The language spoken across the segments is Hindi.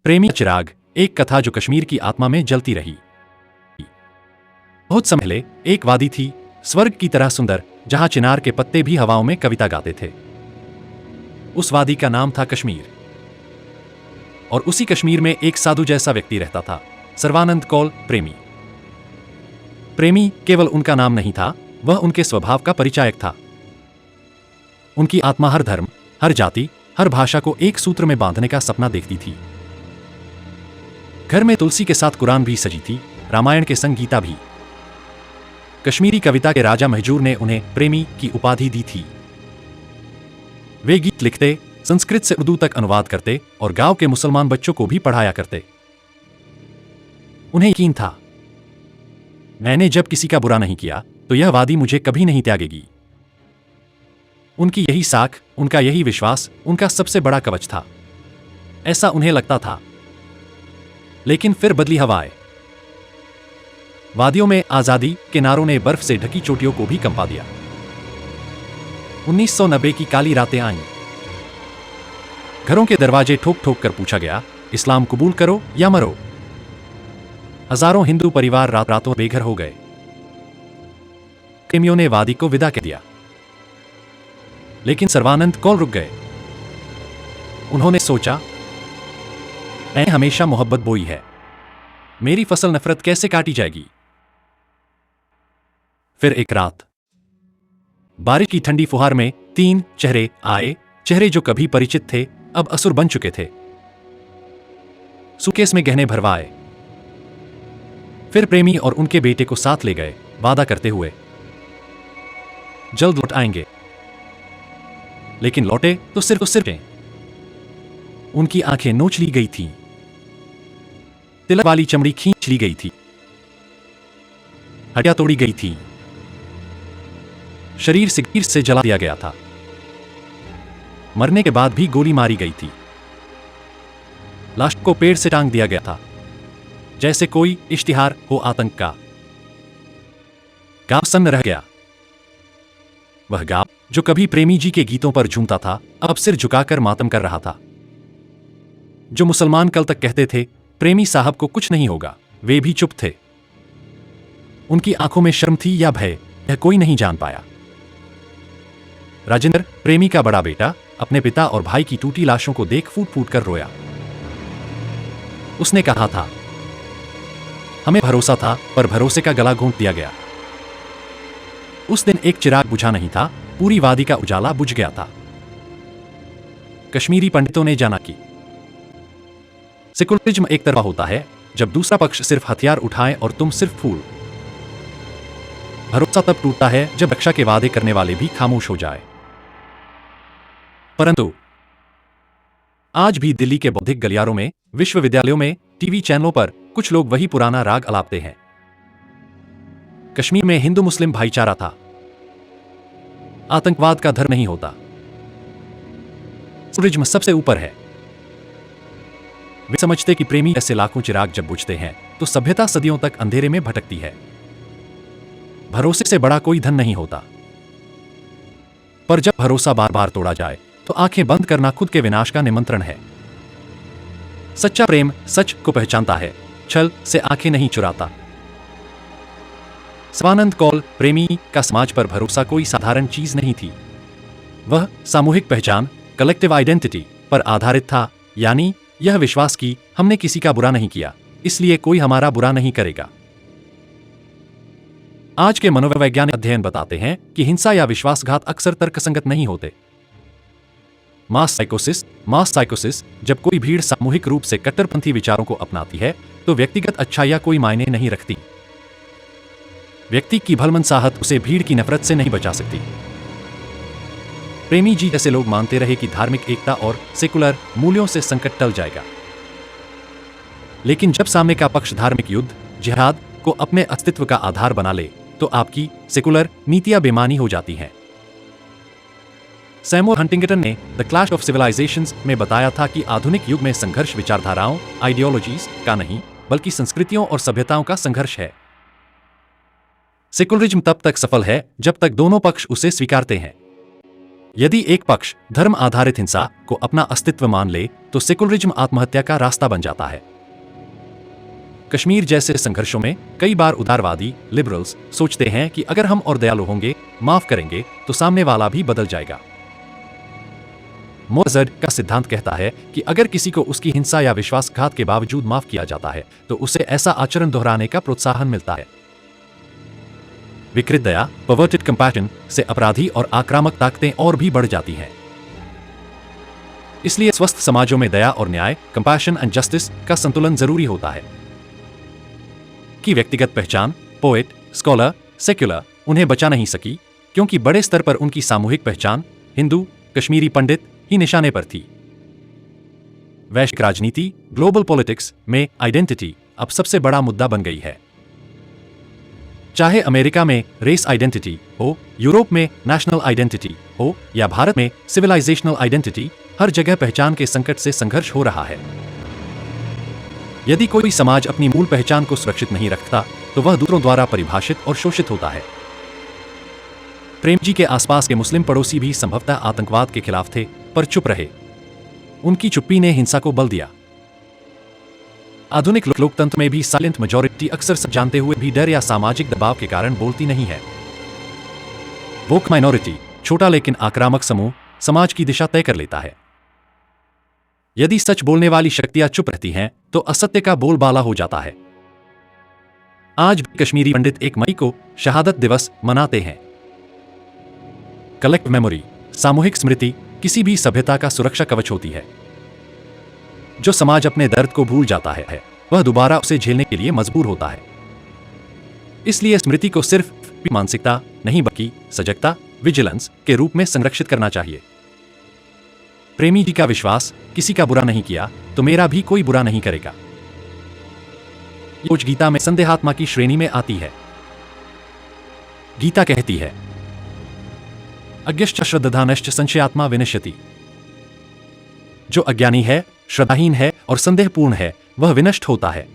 प्रेमी चिराग, एक कथा जो कश्मीर की आत्मा में जलती रही। बहुत समय पहले एक वादी थी, स्वर्ग की तरह सुंदर, जहां चिनार के पत्ते भी हवाओं में कविता गाते थे। उस वादी का नाम था कश्मीर। और उसी कश्मीर में एक साधु जैसा व्यक्ति रहता था, सर्वानंद कौल प्रेमी। प्रेमी केवल उनका नाम नहीं था, वह उनके स्वभाव का परिचायक था। उनकी आत्मा हर धर्म, हर जाति, हर भाषा को एक सूत्र में बांधने का सपना देखती थी। घर में तुलसी के साथ कुरान भी सजी थी, रामायण के संग गीता भी। कश्मीरी कविता के राजा महजूर ने उन्हें प्रेमी की उपाधि दी थी। वे गीत लिखते, संस्कृत से उर्दू तक अनुवाद करते और गांव के मुसलमान बच्चों को भी पढ़ाया करते। उन्हें यकीन था, मैंने जब किसी का बुरा नहीं किया तो यह वादी मुझे कभी नहीं त्यागेगी। उनकी यही साख, उनका यही विश्वास उनका सबसे बड़ा कवच था, ऐसा उन्हें लगता था। लेकिन फिर बदली हवाएं। वादियों में आजादी के नारों ने बर्फ से ढकी चोटियों को भी कंपा दिया। 1990 की काली रातें आईं। घरों के दरवाजे ठोक ठोक कर पूछा गया, इस्लाम कबूल करो या मरो। हजारों हिंदू परिवार रात रातों बेघर हो गए। प्रेमियों ने वादी को विदा कर दिया। लेकिन सर्वानंद कौल रुक गए। उन्होंने सोचा, मैंने हमेशा मोहब्बत बोई है, मेरी फसल नफरत कैसे काटी जाएगी। फिर एक रात बारिश की ठंडी फुहार में 3 चेहरे आए, चेहरे जो कभी परिचित थे अब असुर बन चुके थे। सूटकेस में गहने भरवाए। फिर प्रेमी और उनके बेटे को साथ ले गए, वादा करते हुए जल्द लौट आएंगे। लेकिन लौटे तो सिर्फ उनकी आंखें नोच ली गई थीं, तिलक वाली चमड़ी खींच ली गई थी, हड्डियां तोड़ी गई थी, शरीर सिगीर से जला दिया गया था। मरने के बाद भी गोली मारी गई थी। लाश को पेड़ से टांग दिया गया था, जैसे कोई इश्तिहार हो आतंक का। गांव सन्न रह गया। वह गांव जो कभी प्रेमी जी के गीतों पर झूमता था, अब सिर झुकाकर मातम कर रहा था। जो मुसलमान कल तक कहते थे प्रेमी साहब को कुछ नहीं होगा, वे भी चुप थे। उनकी आंखों में शर्म थी या भय, यह कोई नहीं जान पाया। राजेंद्र, प्रेमी का बड़ा बेटा, अपने पिता और भाई की टूटी लाशों को देख फूट फूट कर रोया। उसने कहा था, हमें भरोसा था पर भरोसे का गला घोंट दिया गया। उस दिन एक चिराग बुझा नहीं था, पूरी वादी का उजाला बुझ गया था। कश्मीरी पंडितों ने जाना कि सेकुलरिज्म एक तरफा होता है, जब दूसरा पक्ष सिर्फ हथियार उठाए और तुम सिर्फ फूल। भरोसा तब टूटता है जब रक्षा के वादे करने वाले भी खामोश हो जाए। परंतु आज भी दिल्ली के बौद्धिक गलियारों में, विश्वविद्यालयों में, टीवी चैनलों पर कुछ लोग वही पुराना राग अलापते हैं। कश्मीर में हिंदू मुस्लिम भाईचारा था। आतंकवाद का धर्म नहीं होता। सेकुलरिज्म सबसे ऊपर है। वे समझते कि प्रेमी ऐसे लाखों चिराग जब बुझते हैं तो सभ्यता सदियों तक अंधेरे में भटकती है। भरोसे से बड़ा कोई धन नहीं होता। पर जब भरोसा बार बार तोड़ा जाए तो आंखें बंद करना खुद के विनाश का निमंत्रण है। सच्चा प्रेम सच को पहचानता है, छल से आंखें नहीं चुराता। सर्वानंद कौल प्रेमी का समाज पर भरोसा कोई साधारण चीज नहीं थी। वह सामूहिक पहचान, कलेक्टिव आइडेंटिटी पर आधारित था, यानी यह विश्वास कि हमने किसी का बुरा नहीं किया, इसलिए कोई हमारा बुरा नहीं करेगा। आज के मनोवैज्ञानिक अध्ययन बताते हैं कि हिंसा या विश्वासघात अक्सर तर्कसंगत नहीं होते। मास साइकोसिस, जब कोई भीड़ सामूहिक रूप से कट्टरपंथी विचारों को अपनाती है तो व्यक्तिगत अच्छाइयां कोई मायने नहीं रखती। व्यक्ति की भलमनसाहत उसे भीड़ की नफरत से नहीं बचा सकती। प्रेमी जी जैसे लोग मानते रहे कि धार्मिक एकता और सेकुलर मूल्यों से संकट टल जाएगा। लेकिन जब सामने का पक्ष धार्मिक युद्ध, जिहाद को अपने अस्तित्व का आधार बना ले तो आपकी सेकुलर नीतियां बेमानी हो जाती हैं। सैमुअल हंटिंगटन ने द क्लैश ऑफ सिविलाइजेशंस में बताया था कि आधुनिक युग में संघर्ष विचारधाराओं, आइडियोलॉजीज का नहीं, बल्कि संस्कृतियों और सभ्यताओं का संघर्ष है। सेकुलरिज्म तब तक सफल है जब तक दोनों पक्ष उसे स्वीकारते हैं। यदि एक पक्ष धर्म आधारित हिंसा को अपना अस्तित्व मान ले तो सेकुलरिज्म आत्महत्या का रास्ता बन जाता है। कश्मीर जैसे संघर्षों में कई बार उदारवादी लिबरल्स सोचते हैं कि अगर हम और दयालु होंगे, माफ करेंगे, तो सामने वाला भी बदल जाएगा। मोज़र्ट का सिद्धांत कहता है कि अगर किसी को उसकी हिंसा या विश्वासघात के बावजूद माफ किया जाता है तो उसे ऐसा आचरण दोहराने का प्रोत्साहन मिलता है। विकृत दया परवर्टेड कंपैशन से अपराधी और आक्रामक ताकतें और भी बढ़ जाती हैं। इसलिए स्वस्थ समाजों में दया और न्याय कंपैशन एंड जस्टिस का संतुलन जरूरी होता है। कि व्यक्तिगत पहचान पोएट, स्कॉलर, सेक्युलर उन्हें बचा नहीं सकी क्योंकि बड़े स्तर पर उनकी सामूहिक पहचान हिंदू कश्मीरी पंडित ही निशाने पर थी। वैश्विक राजनीति ग्लोबल पॉलिटिक्स में आइडेंटिटी अब सबसे बड़ा मुद्दा बन गई है। चाहे अमेरिका में रेस आइडेंटिटी हो, यूरोप में नेशनल आइडेंटिटी हो या भारत में सिविलाइजेशनल आइडेंटिटी, हर जगह पहचान के संकट से संघर्ष हो रहा है। यदि कोई समाज अपनी मूल पहचान को सुरक्षित नहीं रखता तो वह दूसरों द्वारा परिभाषित और शोषित होता है। प्रेम जी के आसपास के मुस्लिम पड़ोसी भी संभवतः आतंकवाद के खिलाफ थे पर चुप रहे। उनकी चुप्पी ने हिंसा को बल दिया। आधुनिक लोकतंत्र में भी साइलेंट मेजॉरिटी अक्सर सब जानते हुए भी डर या सामाजिक दबाव के कारण बोलती नहीं है। वोक माइनॉरिटी छोटा लेकिन आक्रामक समूह समाज की दिशा तय कर लेता है। यदि सच बोलने वाली शक्तियां चुप रहती हैं तो असत्य का बोलबाला हो जाता है। आज भी कश्मीरी पंडित 1 मई को शहादत दिवस मनाते हैं। कलेक्टिव मेमोरी सामूहिक स्मृति किसी भी सभ्यता का सुरक्षा कवच होती है। जो समाज अपने दर्द को भूल जाता है वह दोबारा उसे झेलने के लिए मजबूर होता है। इसलिए स्मृति को सिर्फ मानसिकता नहीं बल्कि सजगता विजिलेंस के रूप में संरक्षित करना चाहिए। प्रेमी जी का विश्वास किसी का बुरा नहीं किया तो मेरा भी कोई बुरा नहीं करेगा। योज गीता में संदेहात्मा की श्रेणी में आती है। गीता कहती है अज्ञश्च श्रद्धानश्च संशयात्मा विनश्यति। जो अज्ञानी है, श्रद्धाहीन है और संदेहपूर्ण है वह विनष्ट होता है।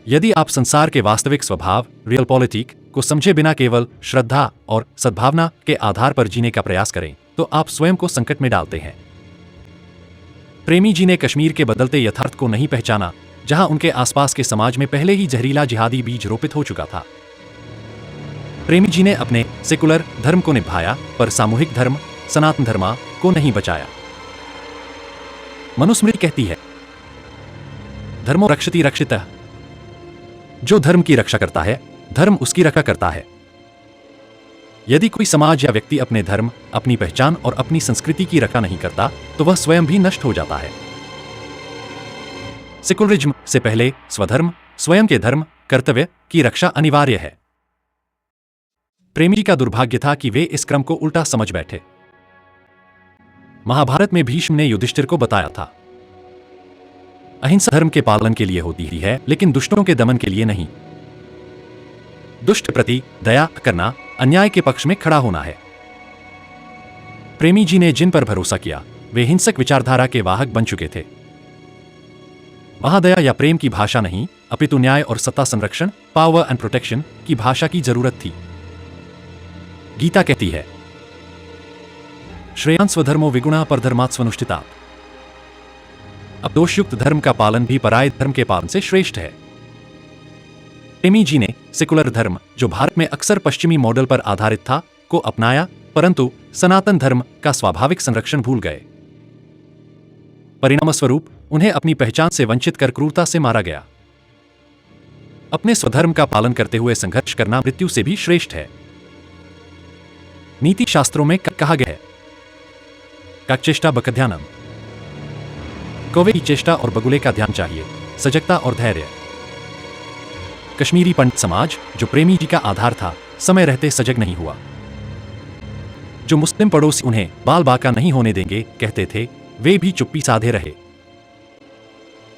यदि आप संसार के वास्तविक स्वभाव रियल पॉलिटिक को समझे बिना केवल श्रद्धा और सद्भावना के आधार पर जीने का प्रयास करें तो आप स्वयं को संकट में डालते हैं। प्रेमी जी ने कश्मीर के बदलते यथार्थ को नहीं पहचाना जहां उनके आसपास के समाज में पहले ही जहरीला जिहादी बीज रोपित हो चुका था। प्रेमी जी ने अपने सेकुलर धर्म को निभाया पर सामूहिक धर्म सनातन धर्म को नहीं बचाया। मनुस्मृति कहती है धर्मो रक्षति रक्षितः। जो धर्म की रक्षा करता है धर्म उसकी रक्षा करता है। यदि कोई समाज या व्यक्ति अपने धर्म अपनी पहचान और अपनी संस्कृति की रक्षा नहीं करता तो वह स्वयं भी नष्ट हो जाता है। सेकुलरिज्म से पहले स्वधर्म स्वयं के धर्म कर्तव्य की रक्षा अनिवार्य है। प्रेमी जी का दुर्भाग्य था कि वे इस क्रम को उल्टा समझ बैठे। महाभारत में भीष्म ने युधिष्ठिर को बताया था अहिंसा धर्म के पालन के लिए होती ही है लेकिन दुष्टों के दमन के लिए नहीं। दुष्ट प्रति दया करना अन्याय के पक्ष में खड़ा होना है। प्रेमी जी ने जिन पर भरोसा किया वे हिंसक विचारधारा के वाहक बन चुके थे। महादया या प्रेम की भाषा नहीं अपितु न्याय और सत्ता संरक्षण पावर एंड प्रोटेक्शन की भाषा की जरूरत थी। गीता कहती है श्रेयान् स्वधर्मो विगुणः परधर्मात् स्वनुष्ठितात्। अब दोषयुक्त धर्म का पालन भी पराये धर्म के पालन से श्रेष्ठ है। प्रेमी जी ने सेकुलर धर्म जो भारत में अक्सर पश्चिमी मॉडल पर आधारित था को अपनाया परंतु सनातन धर्म का स्वाभाविक संरक्षण भूल गए। परिणामस्वरूप उन्हें अपनी पहचान से वंचित कर क्रूरता से मारा गया। अपने स्वधर्म का पालन करते हुए संघर्ष करना मृत्यु से भी श्रेष्ठ है। नीति शास्त्रों में कहा गया है काकचेष्टा बकध्यानम। कौवे की चेष्टा और बगुले का ध्यान चाहिए, सजगता और धैर्य। कश्मीरी पंडित समाज जो प्रेमी जी का आधार था समय रहते सजग नहीं हुआ। जो मुस्लिम पड़ोसी उन्हें बाल बाका नहीं होने देंगे कहते थे वे भी चुप्पी साधे रहे।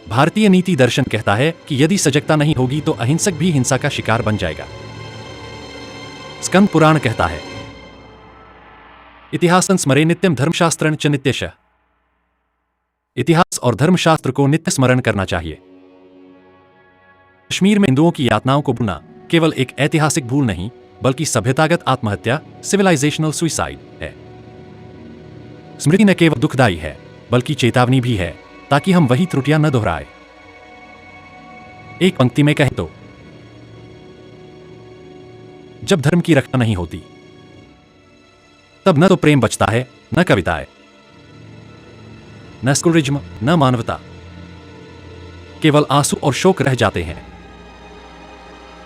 भारतीय नीति दर्शन कहता है कि यदि सजगता नहीं होगी तो अहिंसक भी हिंसा का शिकार बन जाएगा। स्कंद पुराण कहता है इतिहासं स्मरे नित्यम धर्मशास्त्रं च नित्यशः। इतिहास और धर्मशास्त्र को नित्य स्मरण करना चाहिए। कश्मीर में हिंदुओं की यातनाओं को भूलना केवल एक ऐतिहासिक भूल नहीं बल्कि सभ्यतागत आत्महत्या सिविलाइजेशनल सुइसाइड है। स्मृति न केवल दुखदायी है बल्कि चेतावनी भी है, ताकि हम वही त्रुटियां न दोहराएं। एक पंक्ति में कहे तो, जब धर्म की रक्षा नहीं होती तब न तो प्रेम बचता है, न कविताएं, न सेकुलरिज्म, न मानवता, केवल आंसू और शोक रह जाते हैं।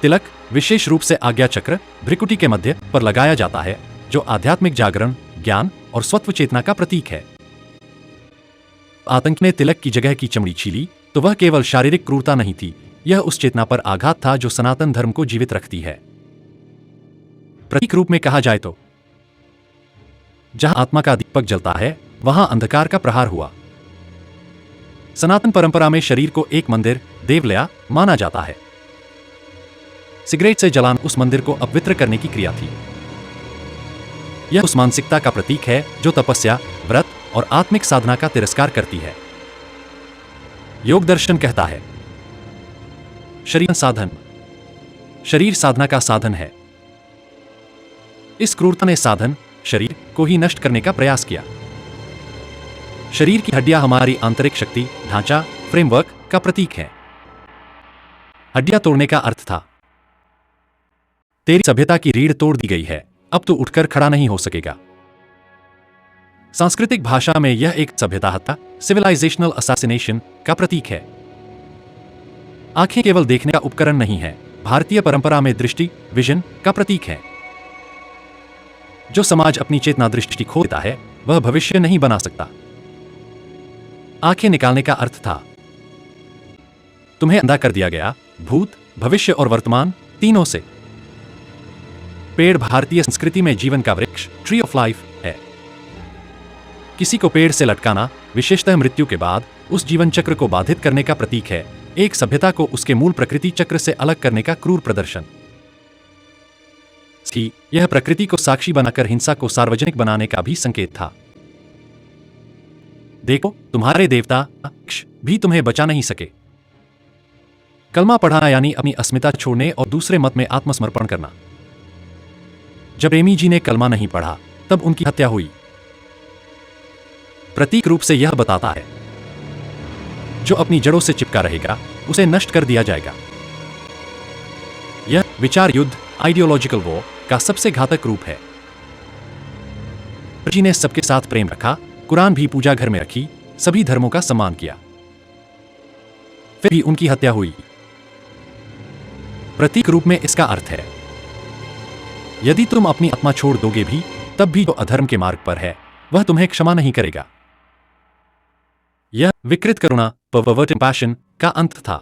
तिलक विशेष रूप से आज्ञा चक्र भ्रिकुटी के मध्य पर लगाया जाता है, जो आध्यात्मिक जागरण, ज्ञान और स्वत्व चेतना का प्रतीक है। आतंक ने तिलक की जगह की चमड़ी छीली तो वह केवल शारीरिक क्रूरता नहीं थी, यह उस चेतना पर आघात था जो सनातन धर्म को जीवित रखती है। प्रतीक रूप में कहा जाए तो, जहां आत्मा का दीपक जलता है वहां अंधकार का प्रहार हुआ। सनातन परंपरा में शरीर को एक मंदिर, देवालय माना जाता है। सिगरेट से जलाना उस मंदिर को अपवित्र करने की क्रिया थी। यह उस मानसिकता का प्रतीक है जो तपस्या, व्रत और आत्मिक साधना का तिरस्कार करती है। योग दर्शन कहता है, शरीर साधन, शरीर साधना का साधन है। इस क्रूरता ने साधन, शरीर को ही नष्ट करने का प्रयास किया। शरीर की हड्डियां हमारी आंतरिक शक्ति, ढांचा, फ्रेमवर्क का प्रतीक है। हड्डियां तोड़ने का अर्थ था, तेरी सभ्यता की रीढ़ तोड़ दी गई है, अब तू उठकर खड़ा नहीं हो सकेगा। सांस्कृतिक भाषा में यह एक सभ्यता हत्या, सिविलाइजेशनल असैसिनेशन का प्रतीक है। आंखें केवल देखने का उपकरण नहीं है, भारतीय परंपरा में दृष्टि, विजन का प्रतीक है। जो समाज अपनी चेतना दृष्टि खो देता है वह भविष्य नहीं बना सकता। आंखें निकालने का अर्थ था, तुम्हें अंधा कर दिया गया भूत, भविष्य और वर्तमान तीनों से। पेड़ भारतीय संस्कृति में जीवन का वृक्ष, ट्री ऑफ लाइफ है। किसी को पेड़ से लटकाना, विशेषतः मृत्यु के बाद, उस जीवन चक्र को बाधित करने का प्रतीक है, एक सभ्यता को उसके मूल प्रकृति चक्र से अलग करने का क्रूर प्रदर्शन। यह प्रकृति को साक्षी बनाकर हिंसा को सार्वजनिक बनाने का भी संकेत था। देखो, तुम्हारे देवता भी तुम्हें बचा नहीं सके। कलमा पढ़ाना यानी अपनी अस्मिता छोड़ने और दूसरे मत में आत्मसमर्पण करना। जब प्रेमी जी ने कलमा नहीं पढ़ा तब उनकी हत्या हुई। प्रतीक रूप से यह बताता है, जो अपनी जड़ों से चिपका रहेगा उसे नष्ट कर दिया जाएगा। यह विचार युद्ध, आइडियोलॉजिकल वॉर का सबसे घातक रूप है। जी ने सबके साथ प्रेम रखा, कुरान भी पूजा घर में रखी, सभी धर्मों का सम्मान किया, फिर भी उनकी हत्या हुई। प्रतीक रूप में इसका अर्थ है, यदि तुम अपनी आत्मा छोड़ दोगे भी, तब भी जो अधर्म के मार्ग पर है वह तुम्हें क्षमा नहीं करेगा। यह विकृत करुणा, परवर्टेड पैशन का अंत था।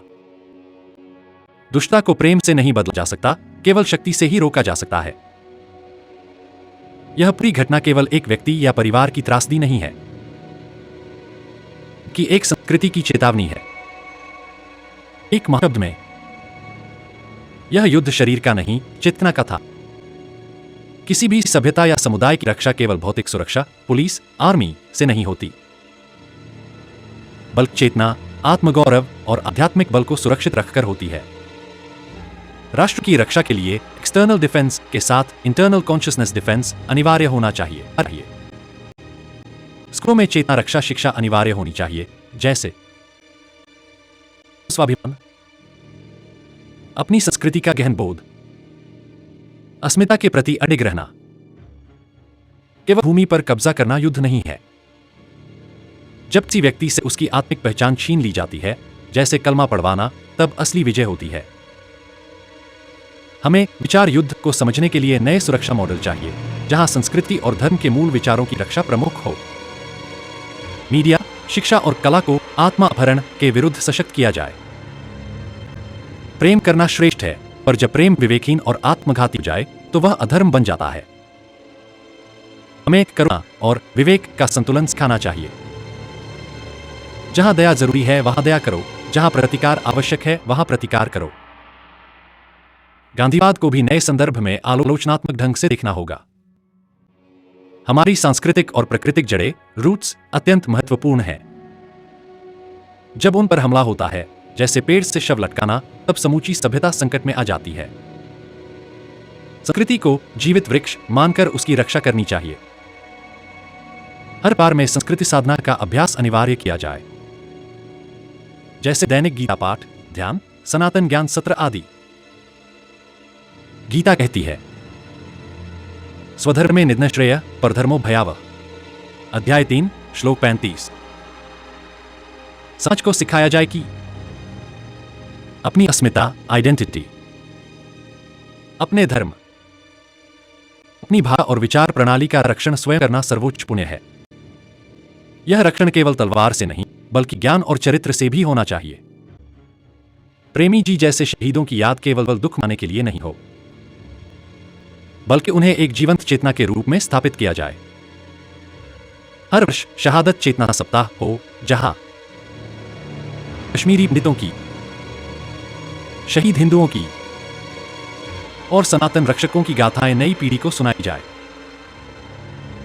दुष्टता को प्रेम से नहीं बदला जा सकता, केवल शक्ति से ही रोका जा सकता है। यह पूरी घटना केवल एक व्यक्ति या परिवार की त्रासदी नहीं है, कि एक संस्कृति की चेतावनी है। एक शब्द में, यह युद्ध शरीर का नहीं, चेतना का था। किसी भी सभ्यता या समुदाय की रक्षा केवल भौतिक सुरक्षा, पुलिस, आर्मी से नहीं होती, बल्कि चेतना, आत्मगौरव और आध्यात्मिक बल को सुरक्षित रखकर होती है। राष्ट्र की रक्षा के लिए एक्सटर्नल डिफेंस के साथ इंटरनल कॉन्शियसनेस डिफेंस अनिवार्य होना चाहिए। स्कूलों में चेतना रक्षा शिक्षा अनिवार्य होनी चाहिए, जैसे स्वाभिमान, अपनी संस्कृति का गहन बोध, अस्मिता के प्रति अडिग रहना। केवल भूमि पर कब्जा करना युद्ध नहीं है। जब किसी व्यक्ति से उसकी आत्मिक पहचान छीन ली जाती है, जैसे कलमा पढ़वाना, तब असली विजय होती है। हमें विचार युद्ध को समझने के लिए नए सुरक्षा मॉडल चाहिए, जहां संस्कृति और धर्म के मूल विचारों की रक्षा प्रमुख हो। मीडिया, शिक्षा और कला को आत्मा अपहरण के विरुद्ध सशक्त किया जाए। प्रेम करना श्रेष्ठ है, पर जब प्रेम विवेकहीन और आत्मघाती हो जाए तो वह अधर्म बन जाता है। हमें करुणा और विवेक का संतुलन सिखाना चाहिए। जहां दया जरूरी है वहां दया करो, जहां प्रतिकार आवश्यक है वहां प्रतिकार करो। गांधीवाद को भी नए संदर्भ में आलोचनात्मक ढंग से देखना होगा। हमारी सांस्कृतिक और प्राकृतिक जड़ें, रूट्स अत्यंत महत्वपूर्ण हैं। जब उन पर हमला होता है, जैसे पेड़ से शव लटकाना, तब समूची सभ्यता संकट में आ जाती है। संस्कृति को जीवित वृक्ष मानकर उसकी रक्षा करनी चाहिए। हर बार में संस्कृति साधना का अभ्यास अनिवार्य किया जाए, जैसे दैनिक गीता पाठ, ध्यान, सनातन ज्ञान सत्र आदि। गीता कहती है, स्वधर्मे निधनश्रेय परधर्मो भयावह। अध्याय 3 श्लोक 35। समाज को सिखाया जाए कि अपनी अस्मिता, आइडेंटिटी, अपने धर्म, अपनी भाषा और विचार प्रणाली का रक्षण स्वयं करना सर्वोच्च पुण्य है। यह रक्षण केवल तलवार से नहीं, बल्कि ज्ञान और चरित्र से भी होना चाहिए। प्रेमी जी जैसे शहीदों की याद केवल दुख माने के लिए नहीं हो, बल्कि उन्हें एक जीवंत चेतना के रूप में स्थापित किया जाए। हर वर्ष शहादत चेतना सप्ताह हो, जहां कश्मीरी पंडितों की, शहीद हिंदुओं की और सनातन रक्षकों की गाथाएं नई पीढ़ी को सुनाई जाए।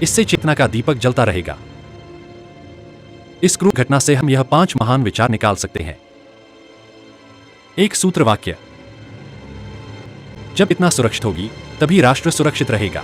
इससे चेतना का दीपक जलता रहेगा। इस क्रूर घटना से हम यह 5 महान विचार निकाल सकते हैं। एक सूत्र वाक्य, जब इतना सुरक्षित होगी तभी राष्ट्र सुरक्षित रहेगा।